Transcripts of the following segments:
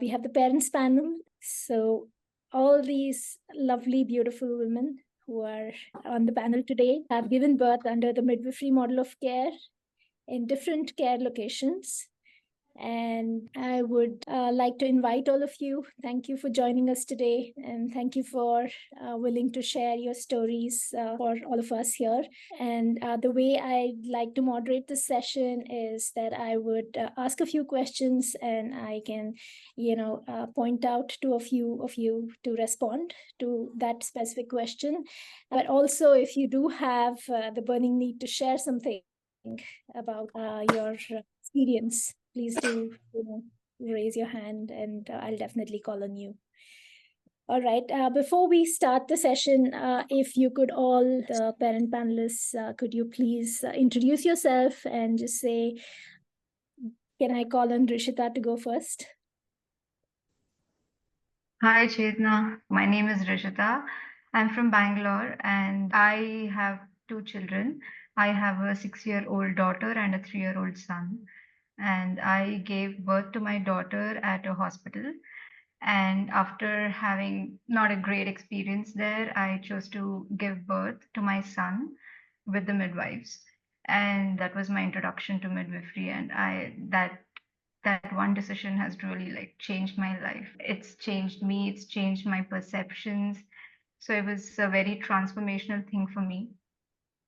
We have the parents panel. So all these lovely, beautiful women who are on the panel today have given birth under the midwifery model of care in different care locations. And I would like to invite all of you. Thank you for joining us today. And thank you for willing to share your stories for all of us here. And the way I'd like to moderate this session is that I would ask a few questions and I can, point out to a few of you to respond to that specific question. But also, if you do have the burning need to share something about your experience, please do raise your hand and I'll definitely call on you. All right. Before we start the session, if you could all, the parent panelists, could you please introduce yourself and just say, can I call on Rishita to go first? Hi, Chetna. My name is Rishita. I'm from Bangalore and I have two children. I have a 6-year-old daughter and a 3-year-old son. And I gave birth to my daughter at a hospital. And after having not a great experience there, I chose to give birth to my son with the midwives. And that was my introduction to midwifery. And that one decision has really like changed my life. It's changed me, it's changed my perceptions. So it was a very transformational thing for me.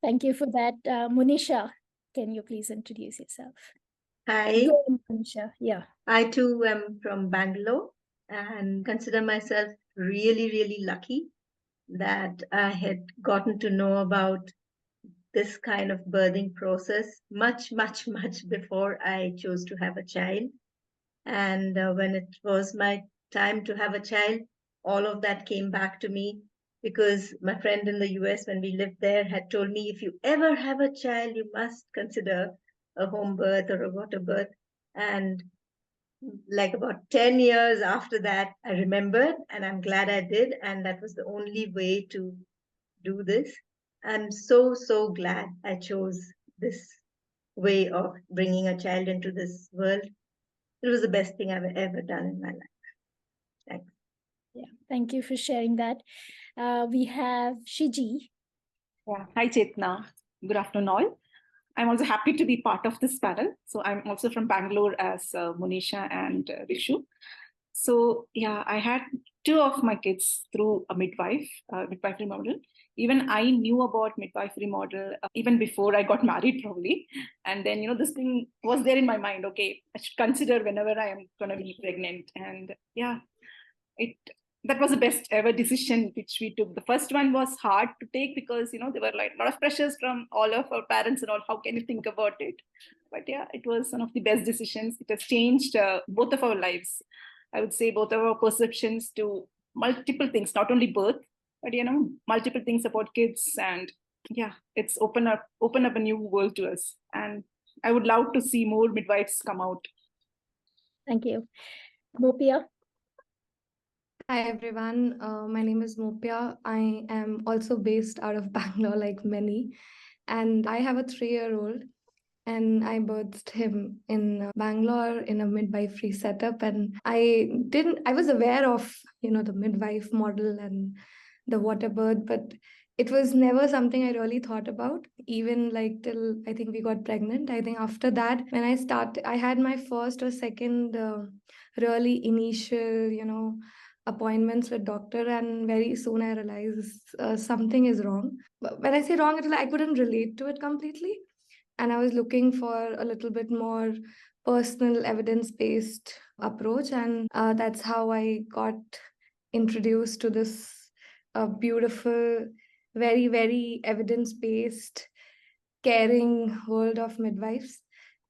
Thank you for that. Monisha, can you please introduce yourself? Hi. Monisha, yeah. I too am from Bangalore and consider myself really, really lucky that I had gotten to know about this kind of birthing process much, much, much before I chose to have a child. And when it was my time to have a child, all of that came back to me because my friend in the US, when we lived there, had told me if you ever have a child, you must consider a home birth or a water birth. And like about 10 years after that, I remembered and I'm glad I did. And that was the only way to do this. I'm so, so glad I chose this way of bringing a child into this world. It was the best thing I've ever done in my life. Thanks. Yeah, thank you for sharing that. We have Shiji. Yeah. Hi, Chetna. Good afternoon, all. I'm also happy to be part of this panel. So I'm also from Bangalore as Monisha and Rishu. So yeah, I had two of my kids through a midwifery model. Even I knew about midwifery model even before I got married probably. And then, this thing was there in my mind. Okay, I should consider whenever I am going to be pregnant. And yeah, that was the best ever decision which we took. The first one was hard to take because, there were like a lot of pressures from all of our parents and all. How can you think about it? But yeah, it was one of the best decisions. It has changed both of our lives. I would say both of our perceptions to multiple things, not only birth, but, multiple things about kids. And yeah, it's open up a new world to us. And I would love to see more midwives come out. Thank you. Mopia. Hi everyone, my name is Mopia. I am also based out of Bangalore like many, and I have a 3-year-old and I birthed him in Bangalore in a midwifery setup. And I was aware of, the midwife model and the water birth, but it was never something I really thought about, even like till I think we got pregnant. I think after that, when I had my first or second really initial, appointments with doctor, and very soon I realized something is wrong. But when I say wrong, I couldn't relate to it completely, and I was looking for a little bit more personal evidence-based approach, and that's how I got introduced to this beautiful, very, very evidence-based, caring world of midwives.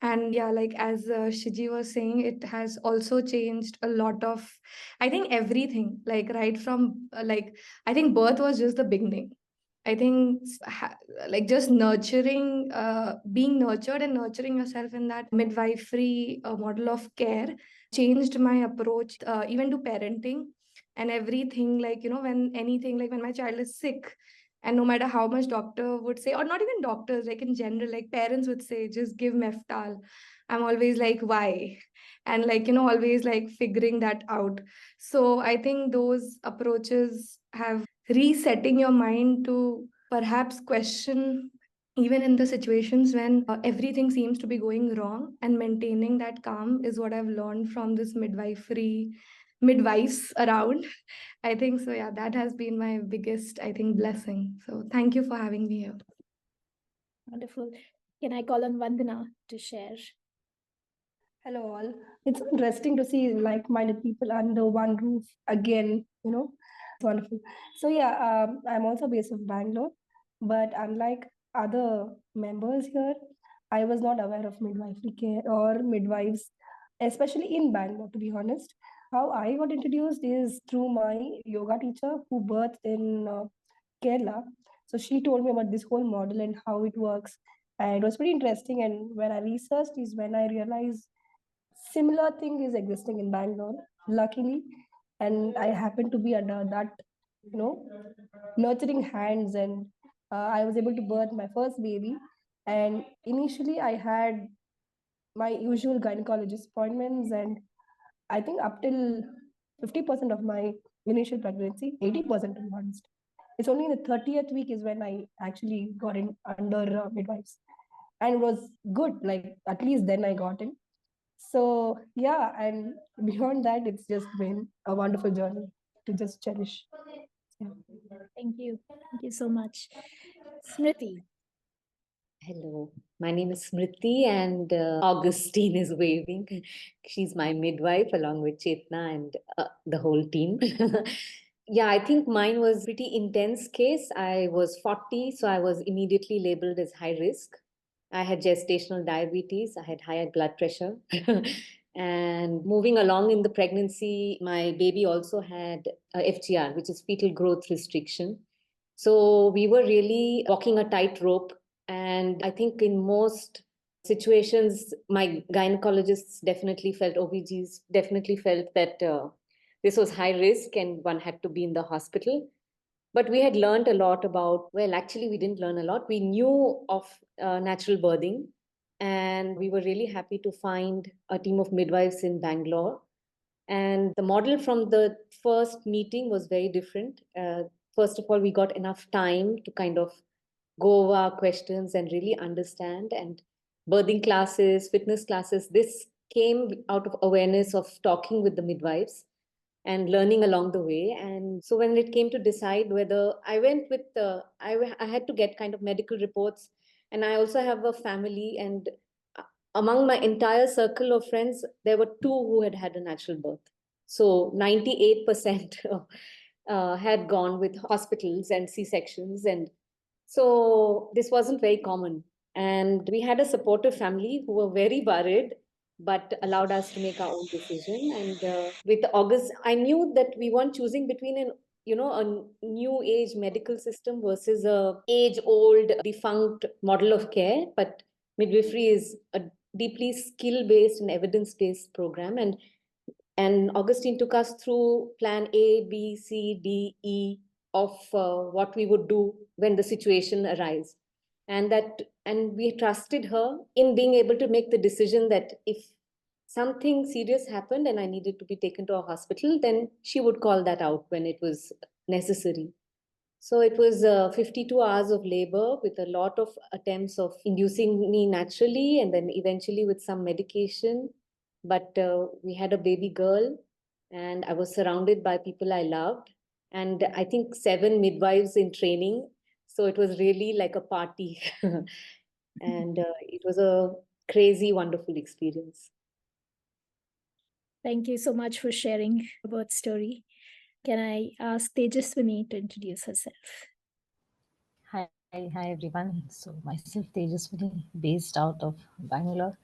And yeah, like as Shiji was saying, it has also changed a lot of, I think, everything, like right from I think birth was just the beginning. I think like just nurturing, being nurtured and nurturing yourself in that midwifery model of care changed my approach even to parenting and everything. Like, when my child is sick, and no matter how much doctor would say, or not even doctors, like in general, like parents would say, just give Meftal. I'm always like, why? and always figuring that out. So I think those approaches have resetting your mind to perhaps question even in the situations when everything seems to be going wrong, and maintaining that calm is what I've learned from this midwives around. I think so. Yeah, that has been my biggest, I think, blessing. So thank you for having me here. Wonderful. Can I call on Vandana to share? Hello, all. It's interesting to see like-minded people under one roof again, it's wonderful. So, yeah, I'm also based in Bangalore, but unlike other members here, I was not aware of midwifery care or midwives, especially in Bangalore, to be honest. How I got introduced is through my yoga teacher who birthed in Kerala. So she told me about this whole model and how it works. And it was pretty interesting. And when I researched is when I realized similar thing is existing in Bangalore, luckily. And I happen to be under that, nurturing hands. And I was able to birth my first baby. And initially I had my usual gynecologist appointments, and I think up till 50% of my initial pregnancy, 80% to be honest. It's only in the 30th week is when I actually got in under midwives. And it was good, like at least then I got in. So yeah, and beyond that, it's just been a wonderful journey to just cherish. Yeah. Thank you. Thank you so much. Smriti. Hello, my name is Smriti, and Augustine is waving. She's my midwife along with Chetna and the whole team. Yeah, I think mine was pretty intense case. I was 40, so I was immediately labeled as high risk. I had gestational diabetes, I had high blood pressure. And moving along in the pregnancy, my baby also had FGR, which is fetal growth restriction. So we were really walking a tightrope. And I think in most situations, my gynecologists definitely felt, OBGs definitely felt that this was high risk and one had to be in the hospital. But we had learned a lot about, well, actually, we didn't learn a lot. We knew of natural birthing, and we were really happy to find a team of midwives in Bangalore. And the model from the first meeting was very different. First of all, we got enough time to kind of go over our questions and really understand. And birthing classes, fitness classes, this came out of awareness of talking with the midwives and learning along the way. And so when it came to decide whether I went with I had to get kind of medical reports, and I also have a family, and among my entire circle of friends there were two who had had a natural birth. So 98% had gone with hospitals and C-sections, and so this wasn't very common. And we had a supportive family who were very worried, but allowed us to make our own decision. And with August, I knew that we weren't choosing between a new age medical system versus a age old defunct model of care. But midwifery is a deeply skill based and evidence based program, and Augustine took us through plan A, B, C, D, E of what we would do when the situation arises. And we trusted her in being able to make the decision that if something serious happened and I needed to be taken to a hospital, then she would call that out when it was necessary. So it was 52 hours of labor with a lot of attempts of inducing me naturally and then eventually with some medication. But we had a baby girl, and I was surrounded by people I loved. And I think 7 midwives in training. So it was really like a party. And it was a crazy, wonderful experience. Thank you so much for sharing your birth story. Can I ask Tejaswini to introduce herself? Hi everyone. So myself Tejaswini, based out of Bangalore.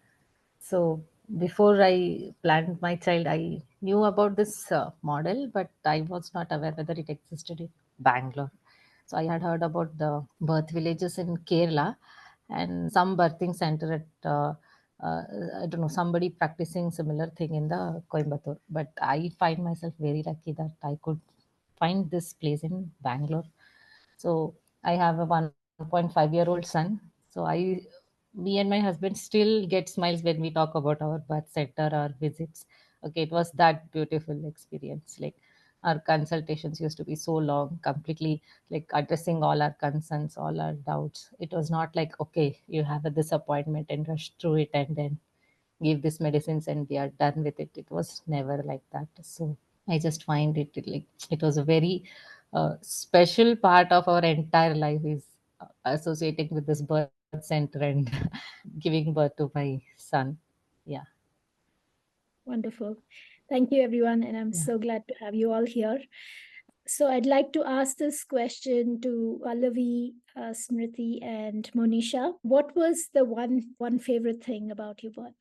So before I planned my child, I knew about this model, but I was not aware whether it existed in Bangalore. So I had heard about the birth villages in Kerala and some birthing center at I don't know, somebody practicing similar thing in the Coimbatore. But I find myself very lucky that I could find this place in Bangalore. So I have a 1.5-year-old son. So I me and my husband still get smiles when we talk about our birth center or visits. Okay, it was that beautiful experience. Like our consultations used to be so long, completely like addressing all our concerns, all our doubts. It was not like, okay, you have a disappointment and rush through it and then give this medicines and we are done with it. It was never like that. So I just find like it was a very special part of our entire life is associating with this birth center and giving birth to my son. Yeah. Wonderful. Thank you, everyone. And I'm Yeah. so glad to have you all here. So I'd like to ask this question to Pallavi, Smriti, and Monisha. What was the one favorite thing about your birth?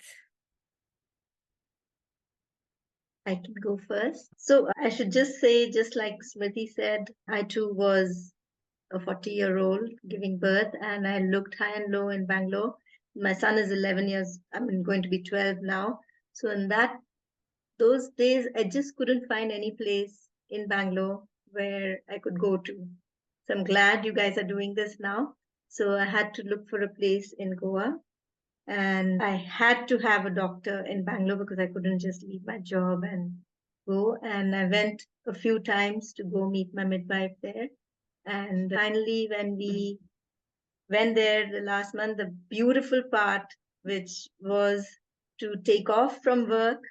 I can go first. So I should just say, just like Smriti said, I too was a 40-year-old giving birth, and I looked high and low in Bangalore. My son is 11 years, going to be 12 now. So in those days, I just couldn't find any place in Bangalore where I could go to. So I'm glad you guys are doing this now. So I had to look for a place in Goa, and I had to have a doctor in Bangalore because I couldn't just leave my job and go. And I went a few times to go meet my midwife there. And finally, when we went there the last month, the beautiful part, which was to take off from work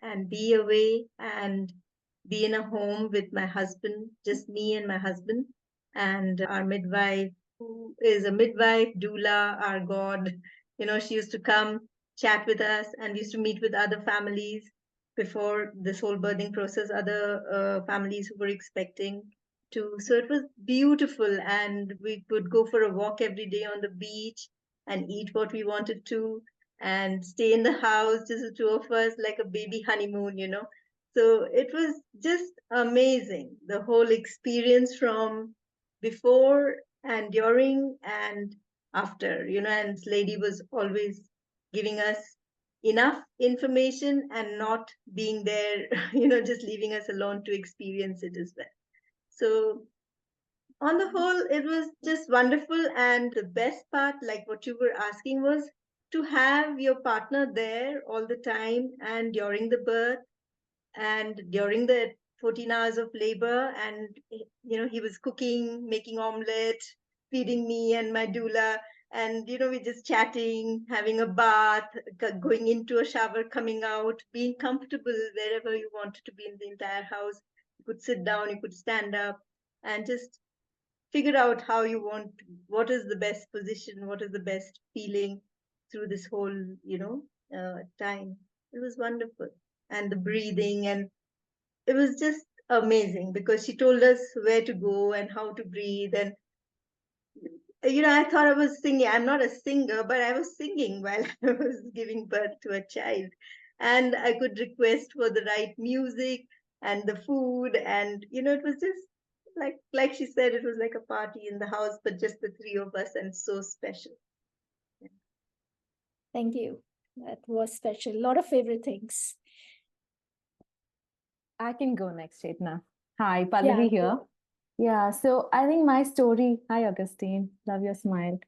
and be away and be in a home with my husband, just me and my husband, and our midwife, who is a midwife, doula, our God. She used to come chat with us and used to meet with other families before this whole birthing process, other families who were expecting too. So it was beautiful, and we could go for a walk every day on the beach and eat what we wanted to and stay in the house, just the two of us, like a baby honeymoon. So it was just amazing, the whole experience from before and during and after, and this lady was always giving us enough information and not being there, just leaving us alone to experience it as well. So on the whole, it was just wonderful. And the best part, like what you were asking, was to have your partner there all the time and during the birth and during the 14 hours of labor. And, he was cooking, making omelette, feeding me and my doula. And, we're just chatting, having a bath, going into a shower, coming out, being comfortable wherever you wanted to be in the entire house. You could sit down, you could stand up, and just figure out how you want, what is the best position, what is the best feeling through this whole, time. It was wonderful. And the breathing, and it was just amazing because she told us where to go and how to breathe. And, I thought I was singing. I'm not a singer, but I was singing while I was giving birth to a child. And I could request for the right music and the food. And, it was just like she said, it was like a party in the house, but just the three of us, and so special. Thank you. That was special. A lot of favorite things. I can go next, Chetna. Hi, Yeah, Pallavi here. go. Yeah, so I think my story, hi Augustine, love your smile.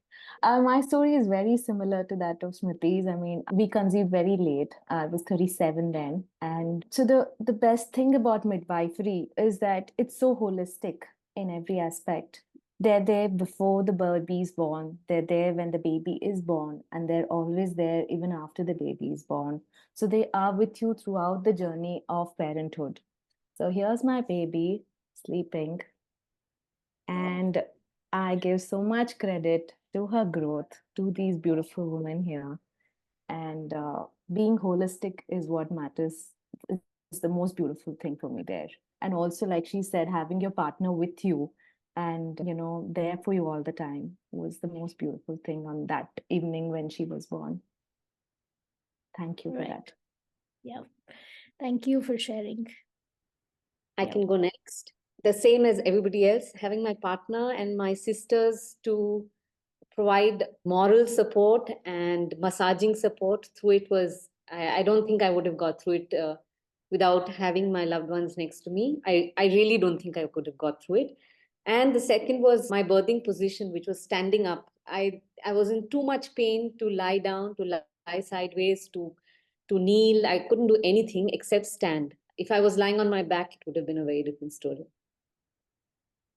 My story is very similar to that of Smriti's. I mean, we conceived very late. I was 37 then. And so the best thing about midwifery is that it's so holistic in every aspect. They're there before the baby is born, they're there when the baby is born, and they're always there even after the baby is born. So they are with you throughout the journey of parenthood. So here's my baby sleeping, and I give so much credit to her growth, to these beautiful women here. And being holistic is what matters, is the most beautiful thing for me there. And also, like she said, having your partner with you and, there for you all the time was the most beautiful thing on that evening when she was born. Thank you for Right. that. Yeah. Thank you for sharing. I Yeah. can go next. The same as everybody else, having my partner and my sisters to provide moral support and massaging support through it was, I don't think I would have got through it without having my loved ones next to me. I really don't think I could have got through it. And the second was my birthing position, which was standing up I was in too much pain to lie down, to lie sideways, to kneel. I couldn't do anything except stand. If I was lying on my back, it would have been a very different story.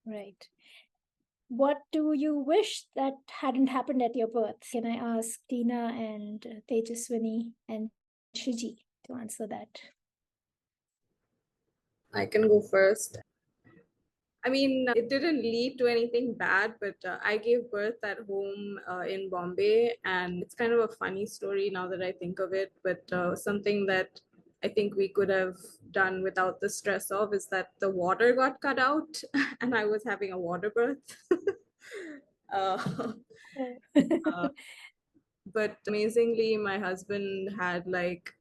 Right. What do you wish that hadn't happened at your birth? Can I ask Tina and Tejaswini and Shiji to answer that? I can go first. I mean, it didn't lead to anything bad, but I gave birth at home in Bombay, and it's kind of a funny story now that I think of it, but something that I think we could have done without the stress of is that the water got cut out and I was having a water birth. But amazingly, my husband had like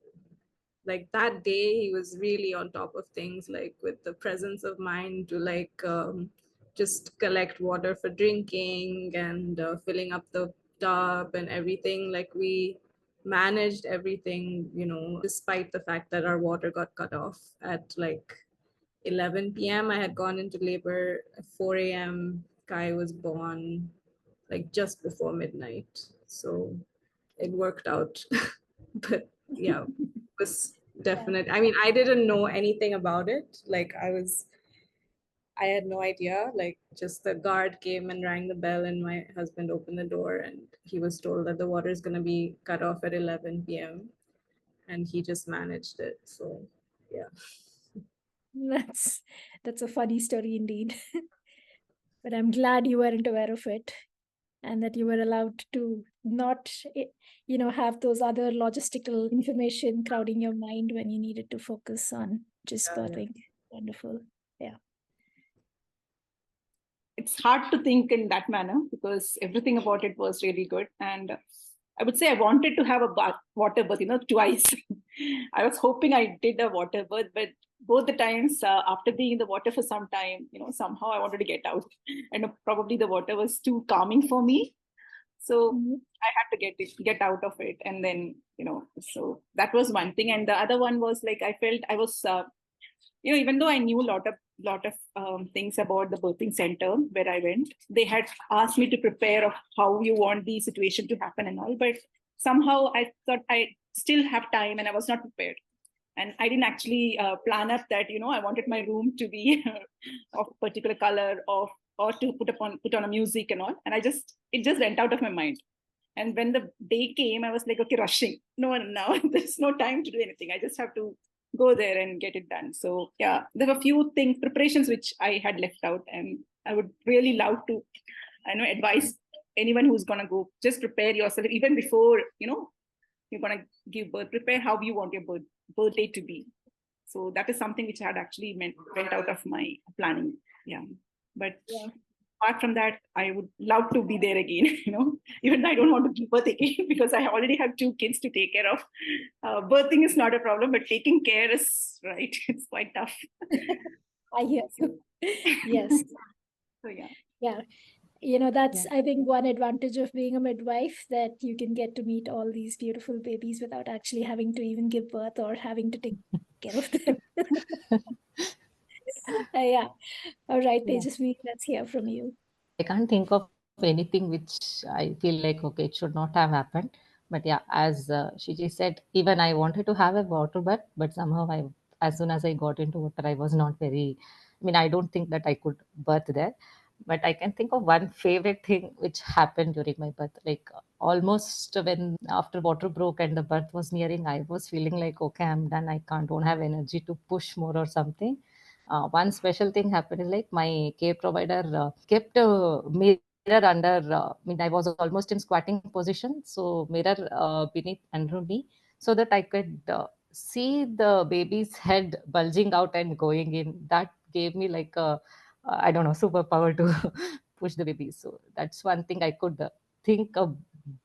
that day he was really on top of things, like with the presence of mind to just collect water for drinking and filling up the tub and everything. Like we managed everything, despite the fact that our water got cut off at like 11 p.m. I had gone into labor at 4 a.m. Kai was born like just before midnight, so it worked out. But yeah, it was definite. I mean, I didn't know anything about it. Like I had no idea. Like just the guard came and rang the bell and my husband opened the door and he was told that the water is going to be cut off at 11 p.m. and he just managed it. So yeah. That's a funny story indeed. But I'm glad you weren't aware of it and that you were allowed to not have those other logistical information crowding your mind when you needed to focus on just birthing. Wonderful. Yeah. It's hard to think in that manner because everything about it was really good. And I would say I wanted to have a water birth, twice. I was hoping I did a water birth, but both the times after being in the water for some time, somehow I wanted to get out. And probably the water was too calming for me. So I had to get out of it. And then, so that was one thing. And the other one was like, I felt I was, even though I knew a lot of things about the birthing center where I went, they had asked me to prepare of how you want the situation to happen and all, but somehow I thought I still have time and I was not prepared. And I didn't actually plan up that, I wanted my room to be of a particular color or to put on a music and all. And it just went out of my mind. And when the day came, I was like, okay, rushing. No, now there's no time to do anything. I just have to go there and get it done. So yeah, there were a few preparations which I had left out, and I would really love to, advise anyone who's gonna go, just prepare yourself even before, you're gonna give birth. Prepare how you want your birthday to be. So that is something which had actually went out of my planning. Yeah, but apart from that, I would love to be there again, even though I don't want to give birth again because I already have 2 kids to take care of. Birthing is not a problem, but taking care is, right, it's quite tough. I hear you. Yes. So yeah. Yeah. That's, I think, one advantage of being a midwife, that you can get to meet all these beautiful babies without actually having to even give birth or having to take care of them. Yeah. All right, Tejasvi, let's hear from you. I can't think of anything which I feel like, okay, it should not have happened. But yeah, as Shiji said, even I wanted to have a water birth, but somehow as soon as I got into water, I was not I don't think that I could birth there. But I can think of one favorite thing which happened during my birth. Like almost when after water broke and the birth was nearing, I was feeling like, okay, I'm done. don't have energy to push more or something. One special thing happened is like my care provider kept a mirror under, I was almost in squatting position. So mirror beneath under me so that I could see the baby's head bulging out and going in. That gave me like a, I don't know, superpower to push the baby. So that's one thing I could think of,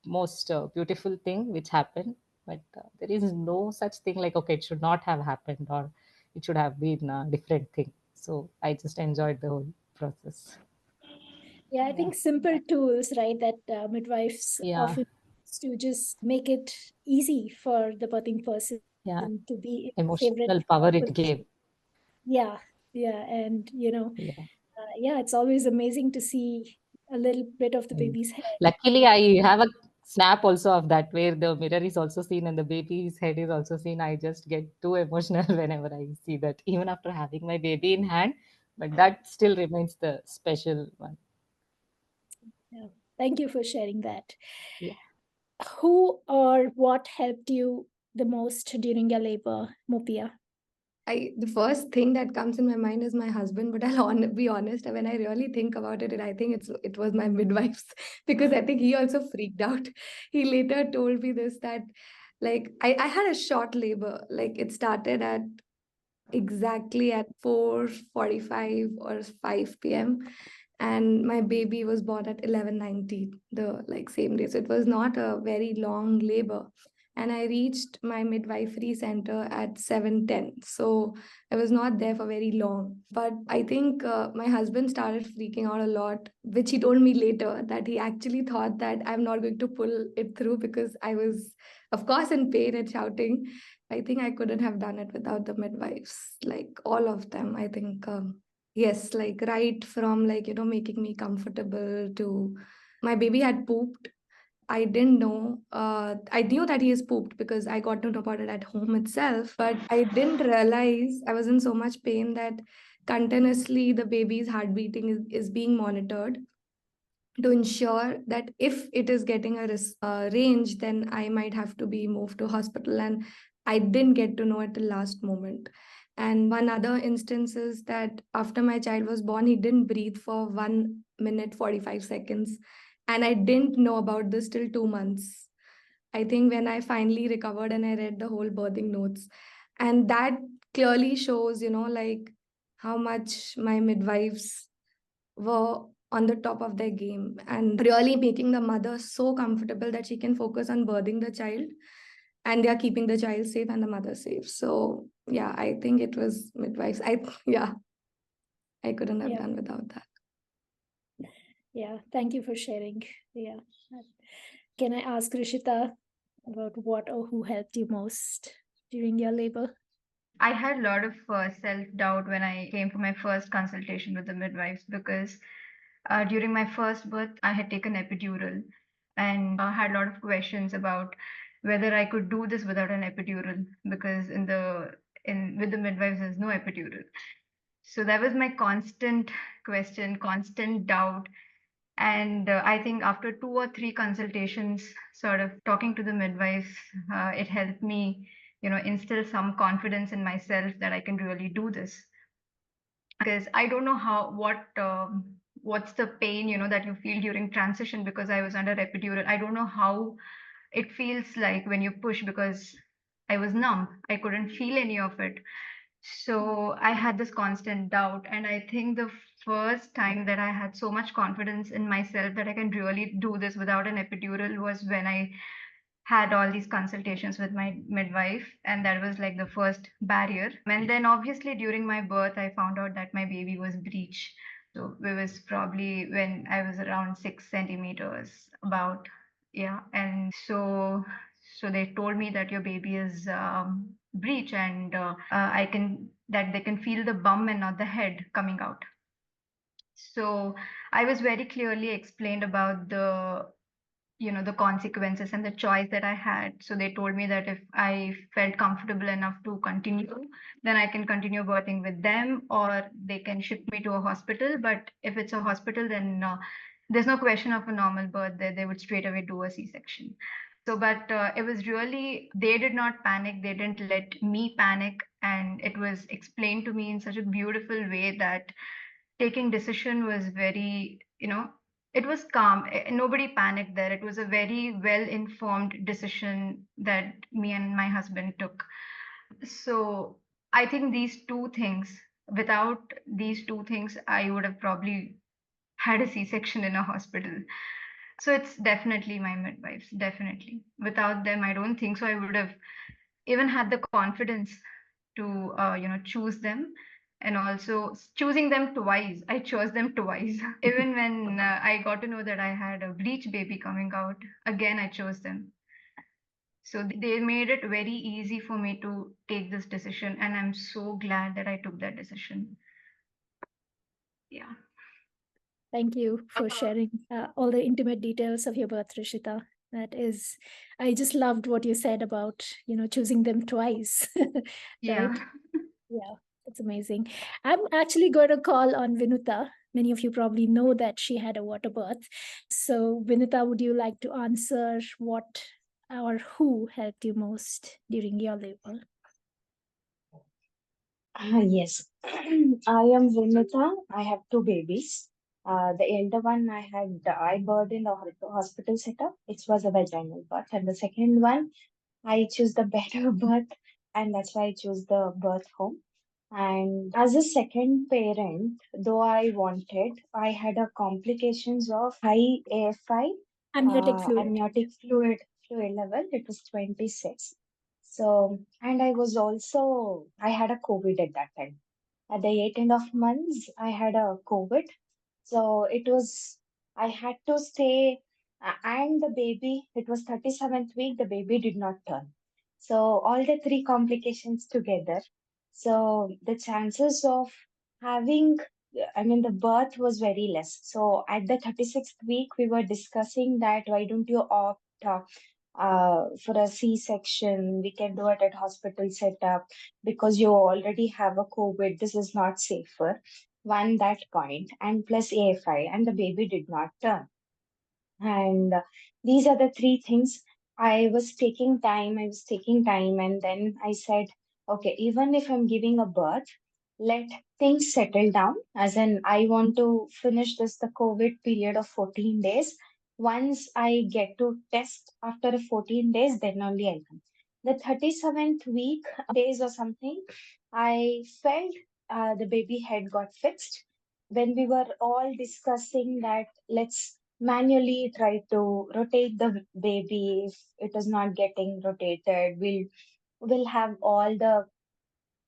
most beautiful thing which happened. But there is no such thing like, okay, it should not have happened or it should have been a different thing. So I just enjoyed the whole process. Yeah, I think simple tools, right, that midwives often use to just make it easy for the birthing person to be emotional power it gave. Yeah. And, it's always amazing to see a little bit of the And baby's head. luckily, I have a snap also of that where the mirror is also seen and the baby's head is also seen. I just get too emotional whenever I see that, even after having my baby in hand, but that still remains the special one. Yeah. Thank you for sharing that. Yeah. Who or what helped you the most during your labor, Mupia? The first thing that comes in my mind is my husband, but be honest, when I really think about it, I think it was my midwives because I think he also freaked out. He later told me this that like I had a short labor, like it started at exactly at 4:45 or 5 p.m. and my baby was born at 11:90 the like same day. So it was not a very long labor. And I reached my midwifery center at 7:10. So I was not there for very long. But I think my husband started freaking out a lot, which he told me later that he actually thought that I'm not going to pull it through because I was, of course, in pain and shouting. I think I couldn't have done it without the midwives, like all of them. I think, yes, like right from like, making me comfortable to my baby had pooped. I didn't know. I knew that he has pooped because I got to know about it at home itself, but I didn't realize I was in so much pain that continuously the baby's heart beating is being monitored to ensure that if it is getting a range, then I might have to be moved to hospital. And I didn't get to know at the last moment. And one other instance is that after my child was born, he didn't breathe for 1 minute 45 seconds. And I didn't know about this till 2 months. I think when I finally recovered and I read the whole birthing notes, and that clearly shows, like how much my midwives were on the top of their game and really making the mother so comfortable that she can focus on birthing the child, and they are keeping the child safe and the mother safe. So yeah, I think it was midwives. I couldn't have Yeah. done without that. Yeah, thank you for sharing. Yeah. Can I ask Rishita about what or who helped you most during your labor? I had a lot of self-doubt when I came for my first consultation with the midwives because during my first birth, I had taken epidural and had a lot of questions about whether I could do this without an epidural because in with the midwives there's no epidural. So that was my constant question, constant doubt. And I think after 2 or 3 consultations, sort of talking to the midwife, it helped me, instill some confidence in myself that I can really do this. Because I don't know what's the pain, that you feel during transition because I was under epidural. I don't know how it feels like when you push because I was numb. I couldn't feel any of it. So I had this constant doubt. And I think the first time that I had so much confidence in myself that I can really do this without an epidural was when I had all these consultations with my midwife. And that was like the first barrier. And then obviously during my birth, I found out that my baby was breech. So it was probably when I was around 6 centimeters, about, yeah. And so they told me that your baby is breech, and I can that they can feel the bum and not the head coming out. So I was very clearly explained about the consequences and the choice that I had. So they told me that if I felt comfortable enough to continue, then I can continue birthing with them, or they can ship me to a hospital. But if it's a hospital, then there's no question of a normal birth. They would straight away do a C-section. So, but it was really, they did not panic. They didn't let me panic. And it was explained to me in such a beautiful way that taking decision was very, it was calm. Nobody panicked there. It was a very well informed decision that me and my husband took. So I think these two things, without these two things, I would have probably had a C-section in a hospital. So it's definitely my midwives, definitely. Without them, I don't think so I would have even had the confidence to choose them. And also choosing them twice, I chose them twice. Even when I got to know that I had a breech baby coming out, again I chose them. So they made it very easy for me to take this decision, and I'm so glad that I took that decision. Yeah. Thank you for sharing all the intimate details of your birth, Rishita. That is, I just loved what you said about, choosing them twice, Yeah. right? Yeah, that's amazing. I'm actually going to call on Vinuta. Many of you probably know that she had a water birth. So, Vinuta, would you like to answer what or who helped you most during your labor? Yes, I am Vinita. I have two babies. The elder one I birthed in the hospital setup. It was a vaginal birth, and the second one I choose the better birth, and that's why I choose the birth home. And as a second parent, though I had a complications of high AFI, Amniotic fluid. amniotic fluid level. It was 26. So, and I had a COVID at that time. At the 8.5 months, I had a COVID. So I had to stay, and the baby, it was 37th week, the baby did not turn. So all the three complications together. So the chances of having, the birth was very less. So at the 36th week, we were discussing that why don't you opt for a C-section? We can do it at hospital setup because you already have a COVID. This is not safer. One, that point, and plus AFI, and the baby did not turn. And these are the three things. I was taking time, and then I said, okay, even if I'm giving a birth, let things settle down. As in, I want to finish the COVID period of 14 days. Once I get to test after 14 days, then only I'll come. The 37th week, days or something, I felt the baby head got fixed. When we were all discussing that, let's manually try to rotate the baby. If it is not getting rotated, we'll have all the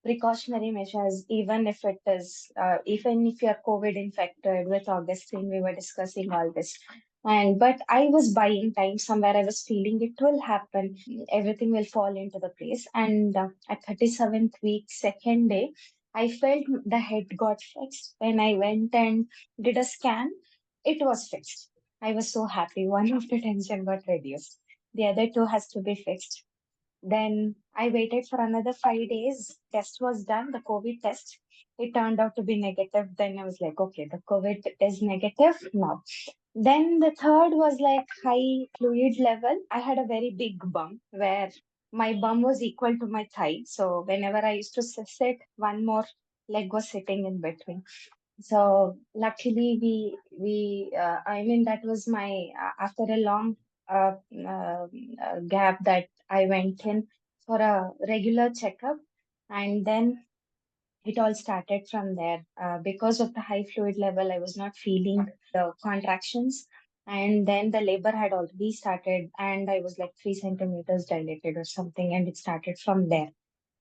precautionary measures, even if you're COVID infected. With Augustine, we were discussing all this. But I was buying time. Somewhere I was feeling it will happen. Everything will fall into the place. And at 37th week, second day, I felt the head got fixed. When I went and did a scan, it was fixed. I was so happy. One of the tension got reduced. The other two has to be fixed. Then I waited for another 5 days. Test was done, the COVID test. It turned out to be negative. Then I was like, okay, the COVID is negative now. Then the third was like high fluid level. I had a very big bum where my bum was equal to my thigh. So whenever I used to sit, one more leg was sitting in between. So luckily that was my after a long gap that I went in for a regular checkup, and then it all started from there. Because of the high fluid level, I was not feeling the contractions, and then the labor had already started, and I was like 3 centimeters dilated or something, and it started from there.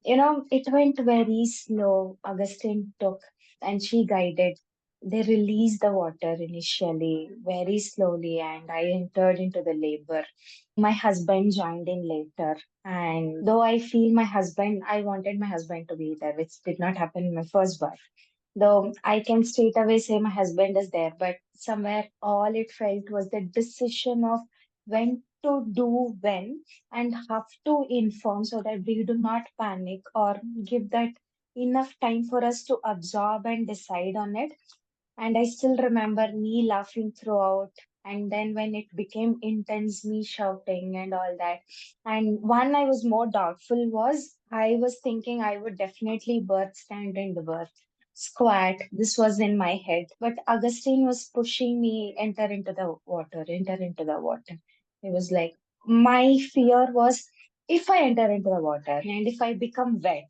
It went very slow. Augustine took and she guided. They released the water initially very slowly, and I entered into the labor. My husband joined in later. And though I wanted my husband to be there, which did not happen in my first birth. Though I can straight away say my husband is there, but somewhere all it felt was the decision of when to do when and have to inform so that we do not panic or give that enough time for us to absorb and decide on it. And I still remember me laughing throughout. And then when it became intense, me shouting and all that. And one I was more doubtful was I was thinking I would definitely birth stand in the birth squat. This was in my head. But Augustine was pushing me, enter into the water, enter into the water. It was like, my fear was if I enter into the water and if I become wet,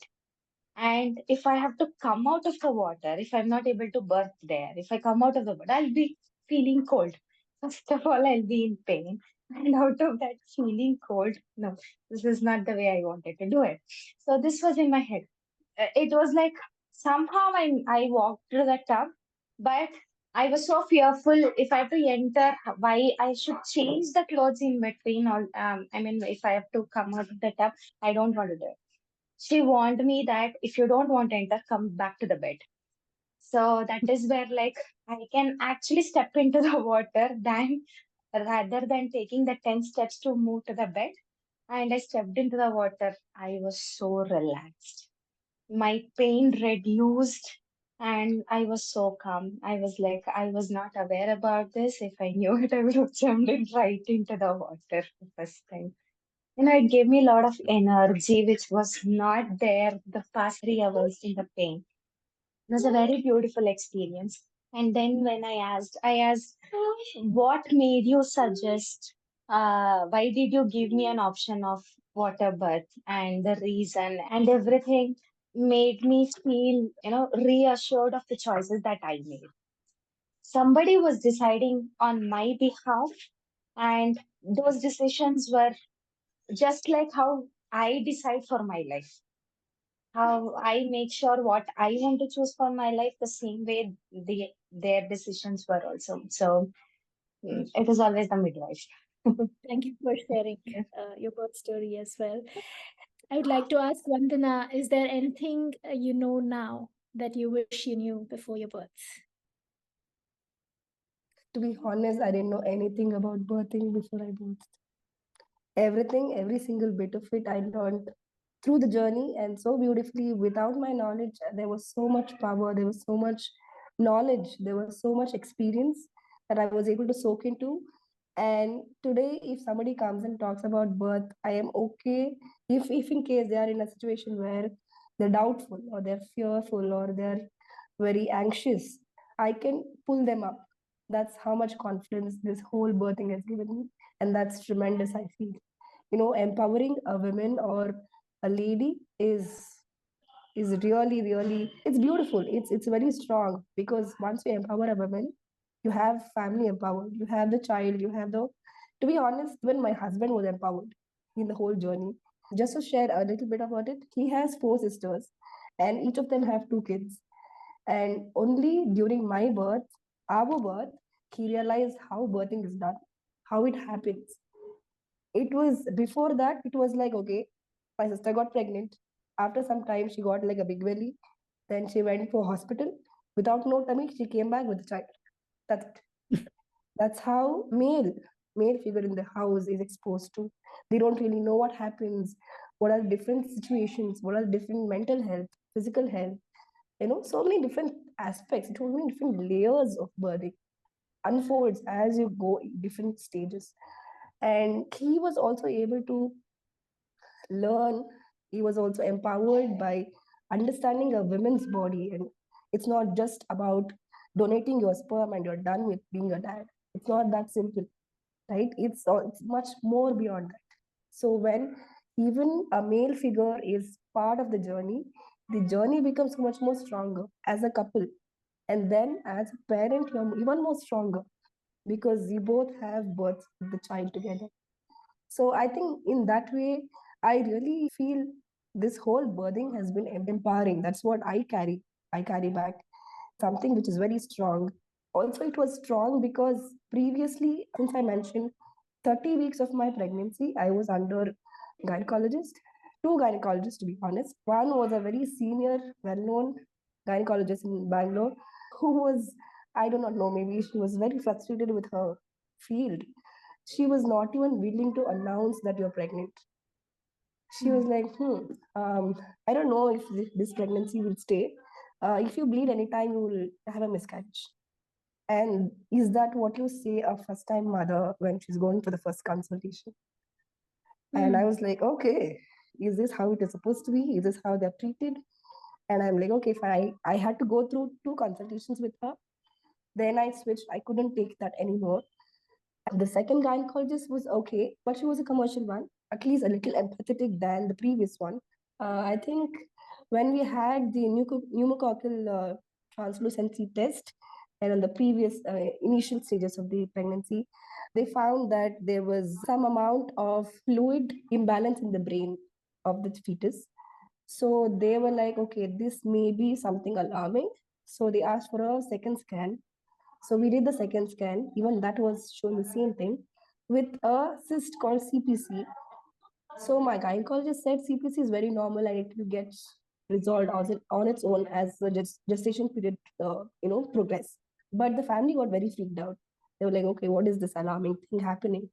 and if I have to come out of the water, if I'm not able to birth there, if I come out of the water, I'll be feeling cold. First of all, I'll be in pain. And out of that feeling cold, no, this is not the way I wanted to do it. So this was in my head. It was like somehow I walked to the tub, but I was so fearful if I have to enter, why I should change the clothes in between. If I have to come out of the tub, I don't want to do it. She warned me that if you don't want to enter, come back to the bed. So that is where like I can actually step into the water than rather than taking the 10 steps to move to the bed. And I stepped into the water. I was so relaxed. My pain reduced and I was so calm. I was like, I was not aware about this. If I knew it, I would have jumped in right into the water the first time. It gave me a lot of energy, which was not there the past 3 hours in the pain. It was a very beautiful experience. And then when I asked, what made you suggest, why did you give me an option of water birth and the reason and everything made me feel, reassured of the choices that I made. Somebody was deciding on my behalf, and those decisions were just like how I decide for my life, how I make sure what I want to choose for my life, the same way their decisions were also. So it is always the midwife. Thank you for sharing your birth story as well. I would like to ask Vandana, is there anything you know now that you wish you knew before your birth? To be honest, I didn't know anything about birthing before I birthed. Everything, every single bit of it, I learned through the journey, and so beautifully. Without my knowledge, there was so much power, there was so much knowledge, there was so much experience that I was able to soak into. And today, if somebody comes and talks about birth, I am okay. If in case they are in a situation where they're doubtful or they're fearful or they're very anxious, I can pull them up. That's how much confidence this whole birthing has given me. And that's tremendous, I feel. Empowering a woman or a lady is really, it's beautiful. It's very strong, because once you empower a woman, you have family empowered, you have the child, you have the, to be honest, when my husband was empowered in the whole journey. Just to share a little bit about it, he has 4 sisters and each of them have 2 kids. And only during my birth, our birth, he realized how birthing is done, how it happens. It was before that, it was like, okay, my sister got pregnant. After some time, she got like a big belly. Then she went for hospital. Without no tummy, she came back with a child. That's it. That's how male figure in the house is exposed to. They don't really know what happens, what are different situations, what are different mental health, physical health, so many different aspects, so many different layers of birthing unfolds as you go in different stages. And he was also able to learn, he was also empowered by understanding a woman's body. And it's not just about donating your sperm and you're done with being a dad. It's not that simple, right? It's much more beyond that. So when even a male figure is part of the journey becomes much more stronger as a couple. And then as a parent, you're even more stronger, because you both have birthed the child together. So I think in that way, I really feel this whole birthing has been empowering. That's what I carry. I carry back something which is very strong. Also, it was strong because previously, since I mentioned 30 weeks of my pregnancy, I was under gynecologist, 2 gynecologists to be honest. One was a very senior, well-known gynecologist in Bangalore, who was, I do not know, maybe she was very frustrated with her field. She was not even willing to announce that you're pregnant. She was like, I don't know if this pregnancy will stay. If you bleed anytime, you will have a miscarriage. And is that what you say a first time mother when she's going for the first consultation? And I was like, okay, is this how it is supposed to be? Is this how they're treated? And I'm like, okay, fine. I had to go through 2 consultations with her. Then I switched. I couldn't take that anymore. And the second gynecologist was okay, but she was a commercial one, at least a little empathetic than the previous one. I think when we had the pneumococcal translucency test, and on the previous initial stages of the pregnancy, they found that there was some amount of fluid imbalance in the brain of the fetus. So they were like, okay, this may be something alarming. So they asked for a second scan. So we did the second scan, even that was showing the same thing, with a cyst called CPC. So my gynecologist said CPC is very normal and it will get resolved on its own as the gestation period, progressed. But the family got very freaked out. They were like, okay, what is this alarming thing happening?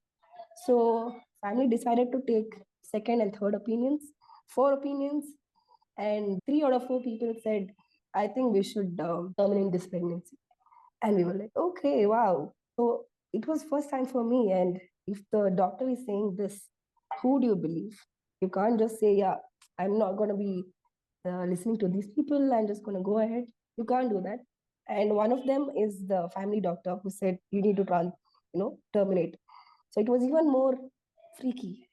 So family decided to take second and third opinions, four opinions, and 3 out of 4 people said, I think we should terminate this pregnancy. And we were like, okay, wow. So it was first time for me. And if the doctor is saying this, who do you believe? You can't just say, yeah, I'm not going to be listening to these people. I'm just going to go ahead. You can't do that. And one of them is the family doctor who said, you need to terminate. So it was even more freaky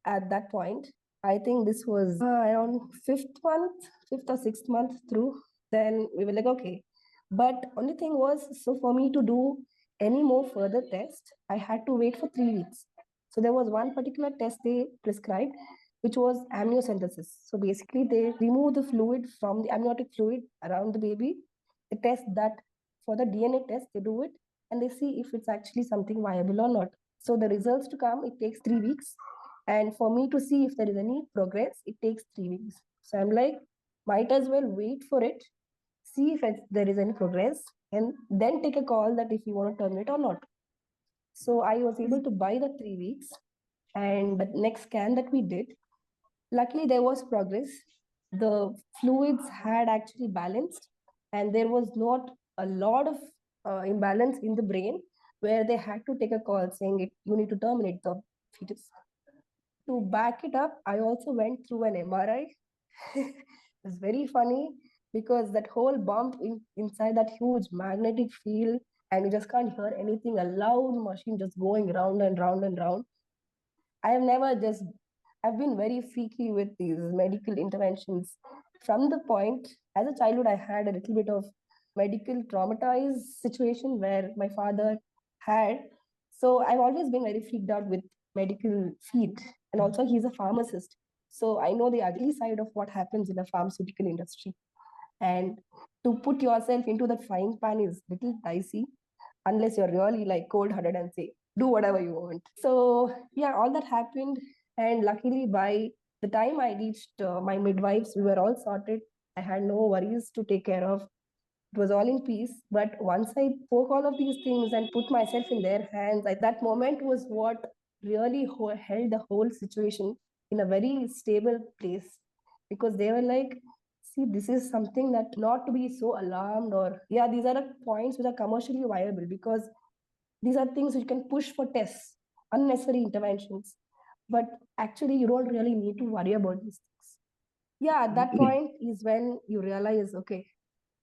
at that point. I think this was around fifth or sixth month through. Then we were like, okay. But only thing was, so for me to do any more further test, I had to wait for 3 weeks. So there was one particular test they prescribed, which was amniocentesis. So basically, they remove the fluid from the amniotic fluid around the baby. They test that for the DNA test, they do it, and they see if it's actually something viable or not. So the results to come, it takes 3 weeks. And for me to see if there is any progress, it takes 3 weeks. So I'm like, might as well wait for it, see if there is any progress, and then take a call that if you want to terminate or not. So I was able to buy the 3 weeks, and the next scan that we did, luckily there was progress. The fluids had actually balanced, and there was not a lot of imbalance in the brain where they had to take a call saying you need to terminate the fetus. To back it up, I also went through an MRI. It's very funny because that whole bump inside that huge magnetic field, and you just can't hear anything, a loud machine just going round and round and round. I've been very freaky with these medical interventions. From the point, as a childhood, I had a little bit of medical traumatized situation where my father had. So I've always been very freaked out with medical field. And also he's a pharmacist. So I know the ugly side of what happens in the pharmaceutical industry. And to put yourself into the frying pan is little dicey unless you're really like cold-hearted and say, do whatever you want. So yeah, all that happened. And luckily by the time I reached my midwives, we were all sorted. I had no worries to take care of. It was all in peace. But once I spoke all of these things and put myself in their hands, that moment was what really held the whole situation in a very stable place. Because they were like, see, this is something that not to be so alarmed, or yeah, these are the points which are commercially viable because these are things which can push for tests, unnecessary interventions. But actually, you don't really need to worry about these things. Yeah, at that point is when you realize, okay,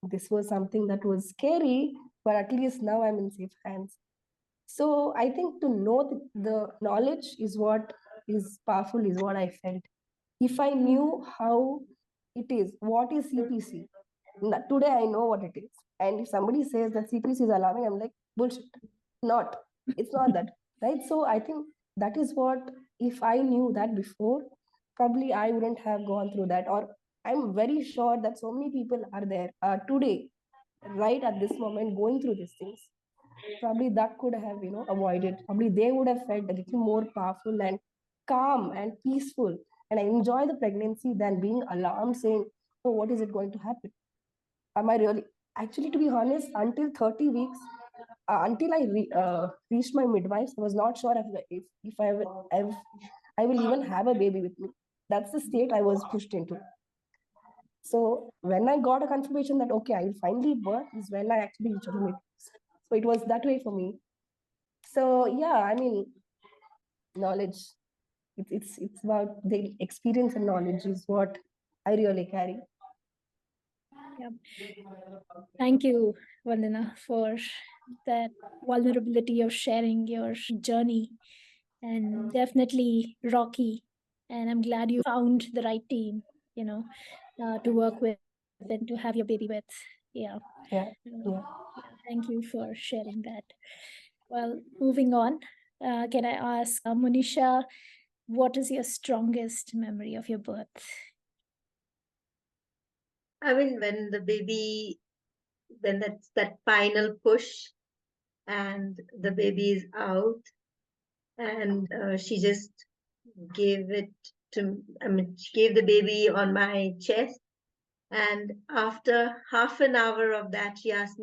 this was something that was scary, but at least now I'm in safe hands. So I think to know the knowledge is what is powerful, is what I felt. If I knew how it is, what is CPC? Today I know what it is. And if somebody says that CPC is alarming, I'm like, bullshit. Not. It's not that. Right? So I think that is what, if I knew that before, probably I wouldn't have gone through that. Or I'm very sure that so many people are there today, right at this moment, going through these things. Probably that could have, avoided. Probably they would have felt a little more powerful and calm and peaceful and enjoy the pregnancy than being alarmed saying, oh, what is it going to happen? Am I really? Actually, to be honest, until 30 weeks, until I reached my midwives, I was not sure if I will even have a baby with me. That's the state I was pushed into. So when I got a confirmation that, okay, I will finally birth, is when I actually reached my midwives. So it was that way for me. So yeah, I mean, knowledge, it's about the experience, and knowledge is what I really carry. Yeah. Thank you, Vandana, for that vulnerability of sharing your journey, and definitely rocky. And I'm glad you found the right team, to work with and to have your baby with. Yeah. Yeah. Thank you for sharing that. Well, moving on, can I ask Monisha, what is your strongest memory of your birth? I mean, when that's that final push and the baby is out, and she just gave it to, I mean, she gave the baby on my chest, And after half an hour of that, she asked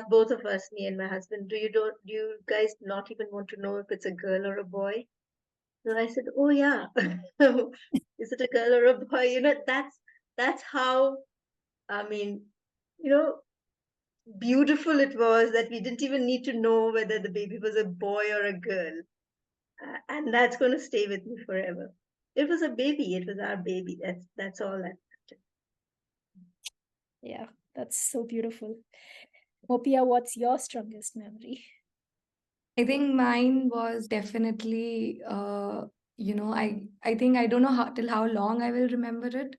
both of us, me and my husband, do you guys not even want to know if it's a girl or a boy? So I said, oh yeah, is it a girl or a boy? That's how, I mean, you know, beautiful it was that we didn't even need to know whether the baby was a boy or a girl. And that's going to stay with me forever. It was a baby. It was our baby. That's all that. Yeah, that's so beautiful. Mopia, what's your strongest memory? I think mine was definitely, I think I don't know till how long I will remember it,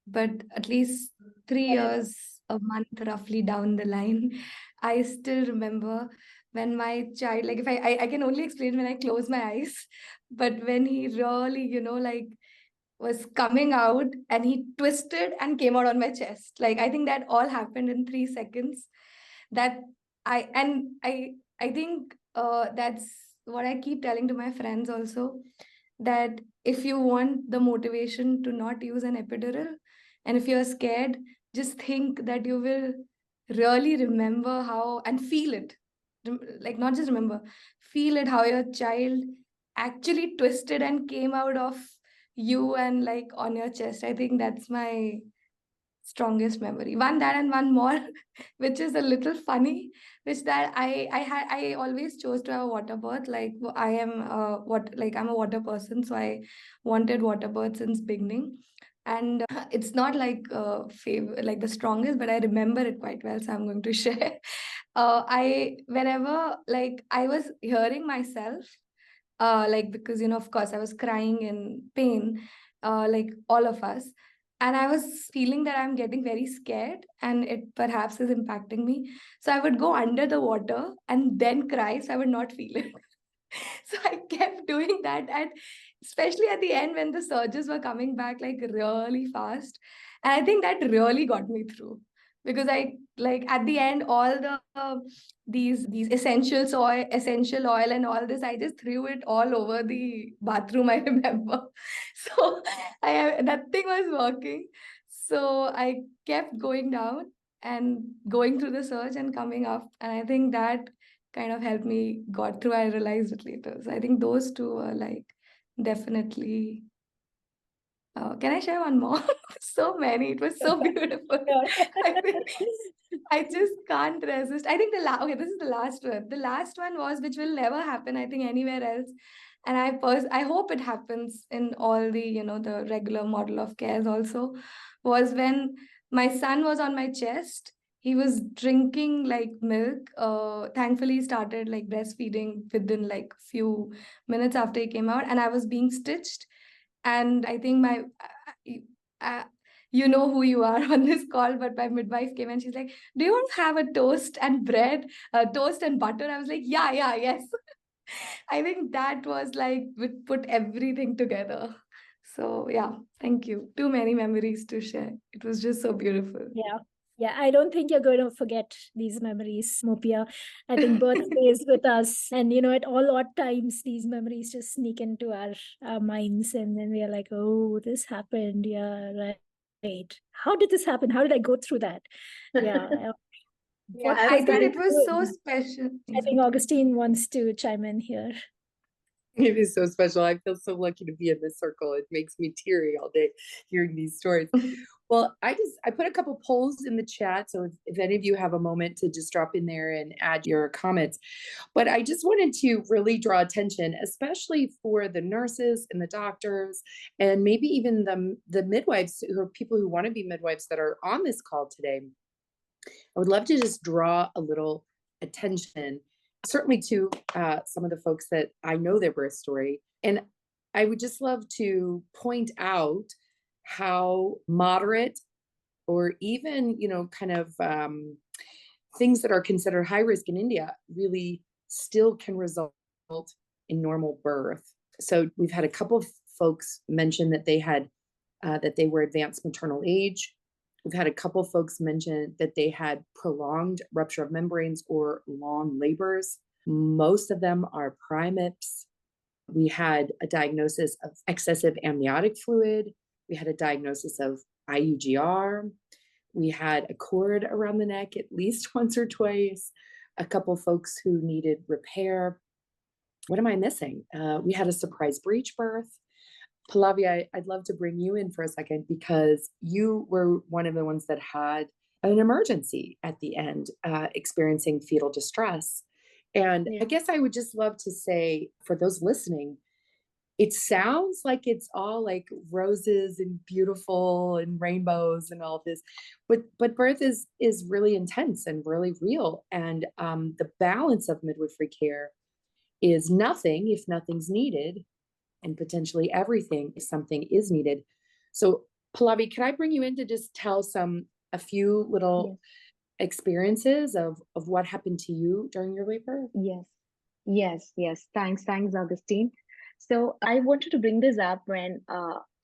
but at least 3 years, a month roughly down the line, I still remember when my child, like if I can only explain when I close my eyes, but when he really, was coming out and he twisted and came out on my chest. Like I think that all happened in 3 seconds. That I think that's what I keep telling to my friends also, that if you want the motivation to not use an epidural, and if you're scared, just think that you will really remember how and feel it. Like not just remember, feel it, how your child actually twisted and came out of you and like on your chest. I think that's my strongest memory. One that and one more, which is a little funny, which that I always chose to have a water birth. Like I am I'm a water person, so I wanted water birth since beginning. And it's not like like the strongest, but I remember it quite well, so I'm going to share. I whenever like I was hearing myself, like because of course I was crying in pain, like all of us, and I was feeling that I'm getting very scared and it perhaps is impacting me, so I would go under the water and then cry so I would not feel it. So I kept doing that, and especially at the end when the surges were coming back like really fast, and I think that really got me through, because I like at the end all the these essential oil and all this, I just threw it all over the bathroom. I remember. So I nothing was working, so I kept going down and going through the surge and coming up, and I think that kind of helped me got through. I realized it later. So I think those two are like definitely. Can I share one more? So many. It was so beautiful. I think I just can't resist. I think okay, this is the last one. The last one was, which will never happen, I think, anywhere else. And I hope it happens in all the, the regular model of cares also, was when my son was on my chest. He was drinking like milk. Thankfully, he started like breastfeeding within like few minutes after he came out, and I was being stitched. And I think my uh, you know who you are on this call, but my midwife came and she's like, do you want to have a toast and bread, toast and butter? I was like, yeah, yes. I think that was like, we put everything together. So yeah, thank you. Too many memories to share. It was just so beautiful. Yeah, I don't think you're going to forget these memories, Mopia. I think birth stays with us. And, at all odd times, these memories just sneak into our minds. And then we are like, oh, this happened. Yeah, right. How did this happen? How did I go through that? Yeah. Yeah, I think it was so special. I think Augustine wants to chime in here. It is so special. I feel so lucky to be in this circle. It makes me teary all day hearing these stories. Well, I put a couple polls in the chat. So if any of you have a moment to just drop in there and add your comments. But I just wanted to really draw attention, especially for the nurses and the doctors, and maybe even the midwives, who are people who want to be midwives that are on this call today. I would love to just draw a little attention, certainly to some of the folks that I know their birth story. And I would just love to point out how moderate or even, kind of things that are considered high risk in India really still can result in normal birth. So we've had a couple of folks mention that they had that they were advanced maternal age. We've had a couple of folks mention that they had prolonged rupture of membranes or long labors. Most of them are primips. We had a diagnosis of excessive amniotic fluid. We had a diagnosis of IUGR. We had a cord around the neck at least once or twice, a couple folks who needed repair. What am I missing? We had a surprise breech birth. Pallavi, I'd love to bring you in for a second because you were one of the ones that had an emergency at the end, experiencing fetal distress. And I guess I would just love to say for those listening, it sounds like it's all like roses and beautiful and rainbows and all this, but birth is really intense and really real. And the balance of midwifery care is nothing if nothing's needed, and potentially everything if something is needed. So Pallavi, can I bring you in to just tell a few little experiences of what happened to you during your labor? Yes. Thanks, Augustine. So I wanted to bring this up when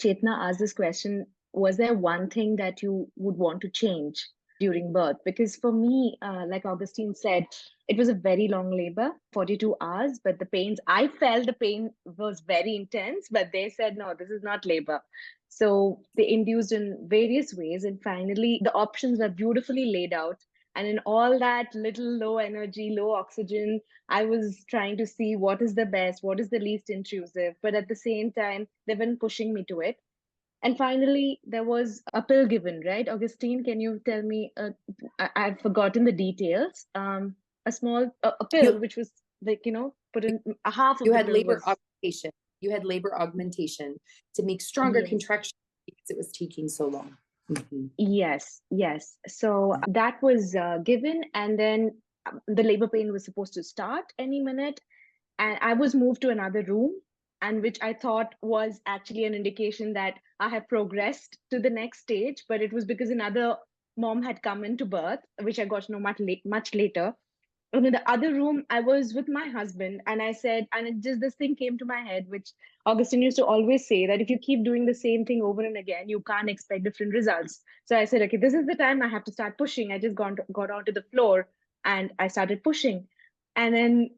Chetna asked this question, was there one thing that you would want to change during birth? Because for me, like Augustine said, it was a very long labor, 42 hours, but I felt the pain was very intense, but they said, no, this is not labor. So they induced in various ways. And finally, the options were beautifully laid out. And in all that little low energy, low oxygen, I was trying to see what is the best, what is the least intrusive. But at the same time, they weren't pushing me to it. And finally, there was a pill given, right? Augustine, can you tell me? I've forgotten the details. A small a pill, which was like, put in a half of you the had pill labor was... augmentation. You had labor augmentation to make stronger contractions because it was taking so long. Mm-hmm. Yes. So that was given, and then the labor pain was supposed to start any minute, and I was moved to another room, and which I thought was actually an indication that I have progressed to the next stage, but it was because another mom had come into birth, which I got to know much later. And in the other room, I was with my husband, and I said, and this thing came to my head, which Augustine used to always say, that if you keep doing the same thing over and again, you can't expect different results. So I said, okay, this is the time I have to start pushing. I just got onto the floor and I started pushing. And then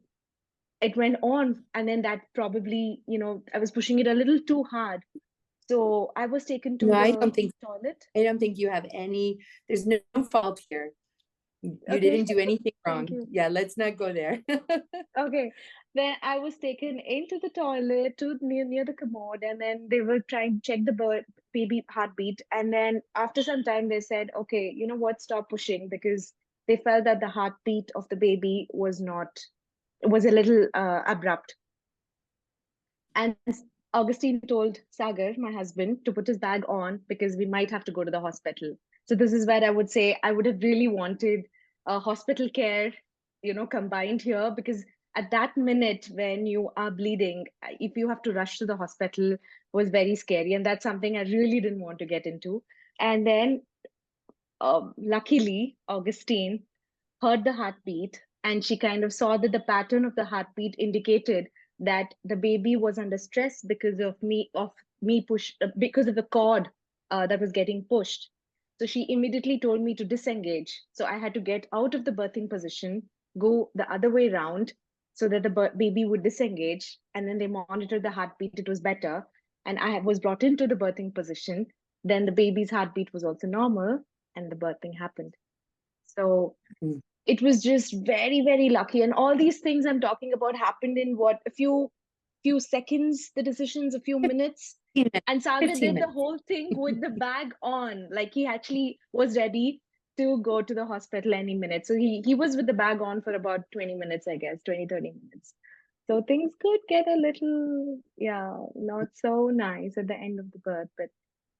it went on. And then that probably, I was pushing it a little too hard. So I was taken to I the toilet. I don't think you have there's no fault here. You didn't do anything wrong. Yeah, let's not go there. Okay. Then I was taken into the toilet to near the commode, and then they were trying to check the baby heartbeat. And then after some time, they said, okay, you know what, stop pushing, because they felt that the heartbeat of the baby was a little abrupt. And Augustine told Sagar, my husband, to put his bag on because we might have to go to the hospital. So this is where I would say I would have really wanted hospital care, combined here, because at that minute when you are bleeding, if you have to rush to the hospital, was very scary. And that's something I really didn't want to get into. And then luckily, Augustine heard the heartbeat, and she kind of saw that the pattern of the heartbeat indicated that the baby was under stress because of because of the cord that was getting pushed. So she immediately told me to disengage. So I had to get out of the birthing position, go the other way around so that the baby would disengage. And then they monitored the heartbeat. It was better. And I was brought into the birthing position. Then the baby's heartbeat was also normal, and the birthing happened. So it was just very, very lucky. And all these things I'm talking about happened in a few seconds, the decisions, a few minutes. And Sagar did the whole thing with the bag on. Like, he actually was ready to go to the hospital any minute. So he was with the bag on for about 20 minutes, I guess, 20, 30 minutes. So things could get a little, not so nice at the end of the birth, but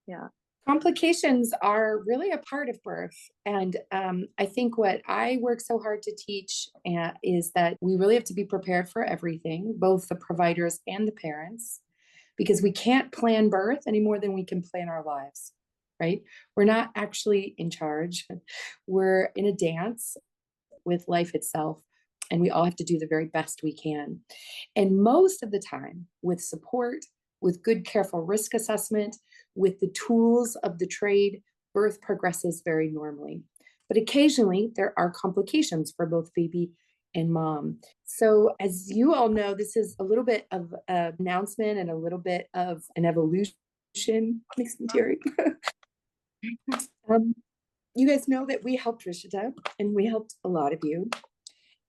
yeah. Complications are really a part of birth. And I think what I work so hard to teach is that we really have to be prepared for everything, both the providers and the parents, because we can't plan birth any more than we can plan our lives, right? We're not actually in charge. We're in a dance with life itself, and we all have to do the very best we can. And most of the time, with support, with good, careful risk assessment, with the tools of the trade, birth progresses very normally. But occasionally, there are complications for both baby and mom. So as you all know, this is a little bit of an announcement and a little bit of an evolution. Makes me teary. You guys know that we helped Rishita, and we helped a lot of you.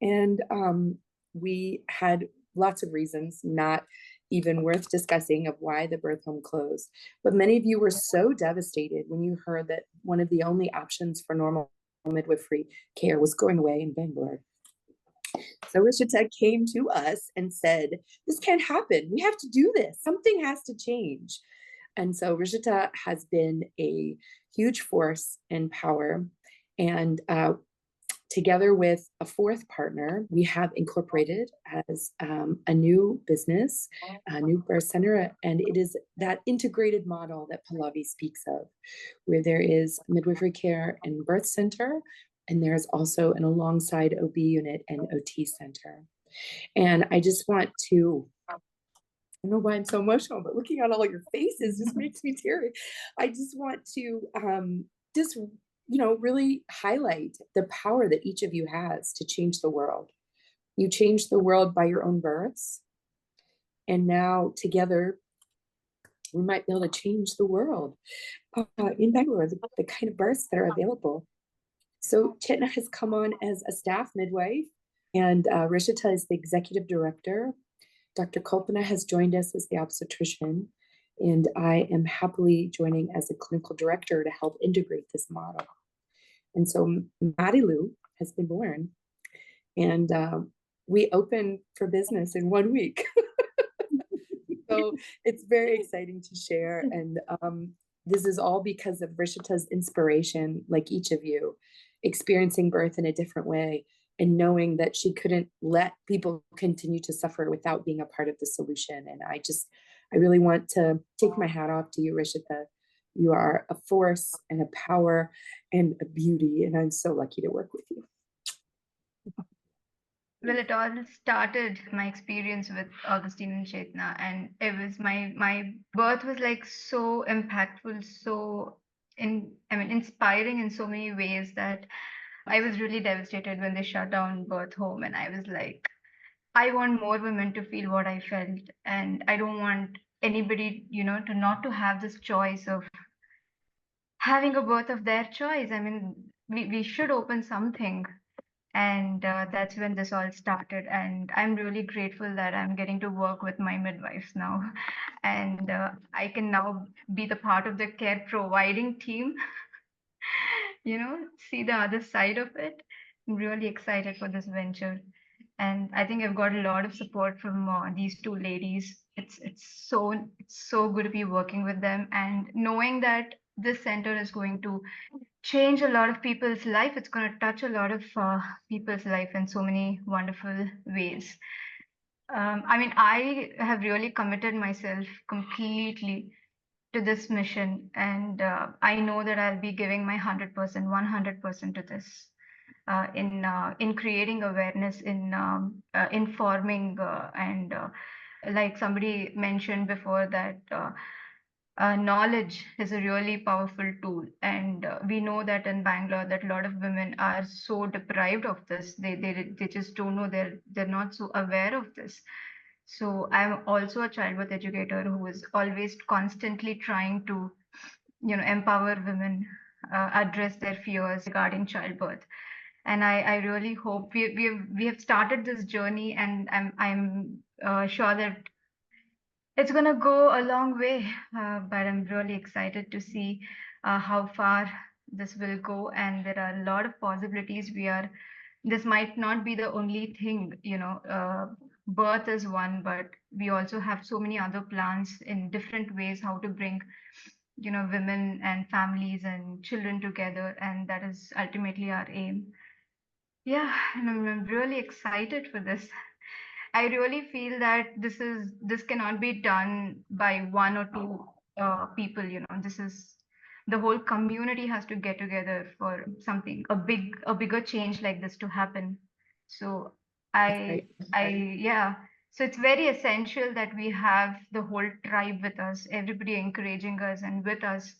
And we had lots of reasons, not even worth discussing, of why the birth home closed. But many of you were so devastated when you heard that one of the only options for normal midwifery care was going away in Bangalore. So Rishita came to us and said, this can't happen. We have to do this. Something has to change. And so Rishita has been a huge force and power. And together with a fourth partner, we have incorporated as a new business, a new birth center. And it is that integrated model that Pallavi speaks of, where there is midwifery care and birth center, and there's also an alongside OB unit and OT center. And I just want to, I don't know why I'm so emotional, but looking at all your faces just makes me teary. I just want to just, really highlight the power that each of you has to change the world. You changed the world by your own births. And now together, we might be able to change the world in Bangalore, the kind of births that are available. So Chetna has come on as a staff midwife, and Rishita is the executive director. Dr. Kalpana has joined us as the obstetrician, and I am happily joining as a clinical director to help integrate this model. And so Marilu has been born, and we open for business in 1 week. So it's very exciting to share. And this is all because of Rishita's inspiration, like each of you, experiencing birth in a different way and knowing that she couldn't let people continue to suffer without being a part of the solution. And I really want to take my hat off to you, Rishita. You are a force and a power and a beauty, and I'm so lucky to work with you. Well, it all started my experience with Augustine and Chetna, and it was my birth was like so impactful, so inspiring in so many ways that I was really devastated when they shut down birth home, and I was like, I want more women to feel what I felt, and I don't want anybody, to not to have this choice of having a birth of their choice. I mean, we should open something. And that's when this all started. And I'm really grateful that I'm getting to work with my midwives now. And I can now be the part of the care providing team, see the other side of it. I'm really excited for this venture. And I think I've got a lot of support from these two ladies. It's so good to be working with them and knowing that this center is going to change a lot of people's life. It's going to touch a lot of people's life in so many wonderful ways. I have really committed myself completely to this mission, and I know that I'll be giving my 100%, 100% to this. In creating awareness, in informing, and like somebody mentioned before, that knowledge is a really powerful tool, and we know that in Bangalore that a lot of women are so deprived of this. They just don't know, they're not so aware of this. So I'm also a childbirth educator who is always constantly trying to empower women, address their fears regarding childbirth. And I really hope we have started this journey, and I'm sure that it's going to go a long way, but I'm really excited to see how far this will go. And there are a lot of possibilities. This might not be the only thing, birth is one, but we also have so many other plans in different ways how to bring, women and families and children together. And that is ultimately our aim. Yeah, and I'm really excited for this. I really feel that this cannot be done by one or two people. This is the whole community has to get together for something a bigger change like this to happen. So yeah. So it's very essential that we have the whole tribe with us, everybody encouraging us and with us.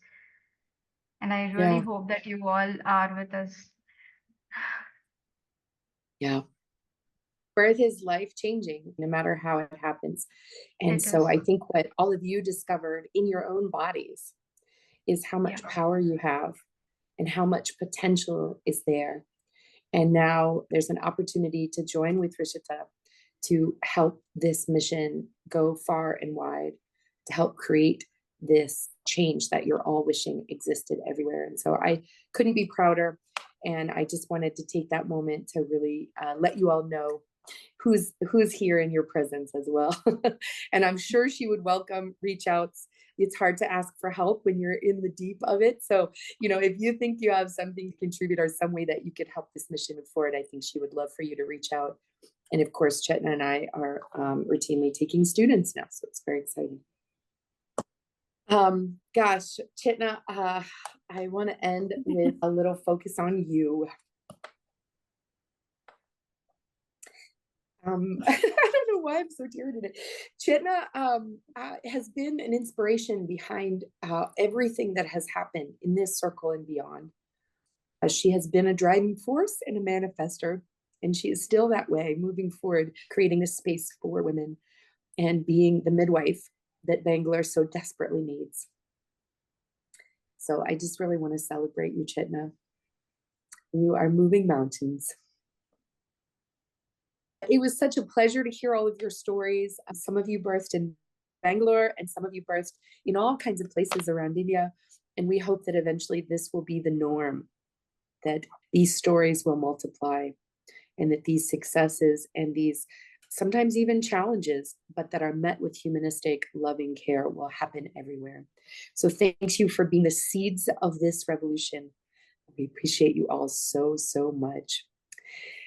And I really hope that you all are with us. Yeah. Birth is life-changing, no matter how it happens. And so I think what all of you discovered in your own bodies is how much power you have and how much potential is there. And now there's an opportunity to join with Rishita to help this mission go far and wide, to help create this change that you're all wishing existed everywhere. And so I couldn't be prouder. And I just wanted to take that moment to really let you all know who's here in your presence as well. And I'm sure she would welcome reach outs. It's hard to ask for help when you're in the deep of it. So, if you think you have something to contribute or some way that you could help this mission move forward, I think she would love for you to reach out. And of course, Chetna and I are routinely taking students now, so it's very exciting. Gosh, Chetna, I want to end with a little focus on you. I don't know why I'm so teary today. Chetna has been an inspiration behind everything that has happened in this circle and beyond. She has been a driving force and a manifester, and she is still that way, moving forward, creating a space for women and being the midwife that Bangalore so desperately needs. So I just really want to celebrate you, Chetna. You are moving mountains. It was such a pleasure to hear all of your stories. Some of you birthed in Bangalore and some of you birthed in all kinds of places around India. And we hope that eventually this will be the norm, that these stories will multiply and that these successes and these sometimes even challenges, but that are met with humanistic, loving care will happen everywhere. So thank you for being the seeds of this revolution. We appreciate you all so, so much.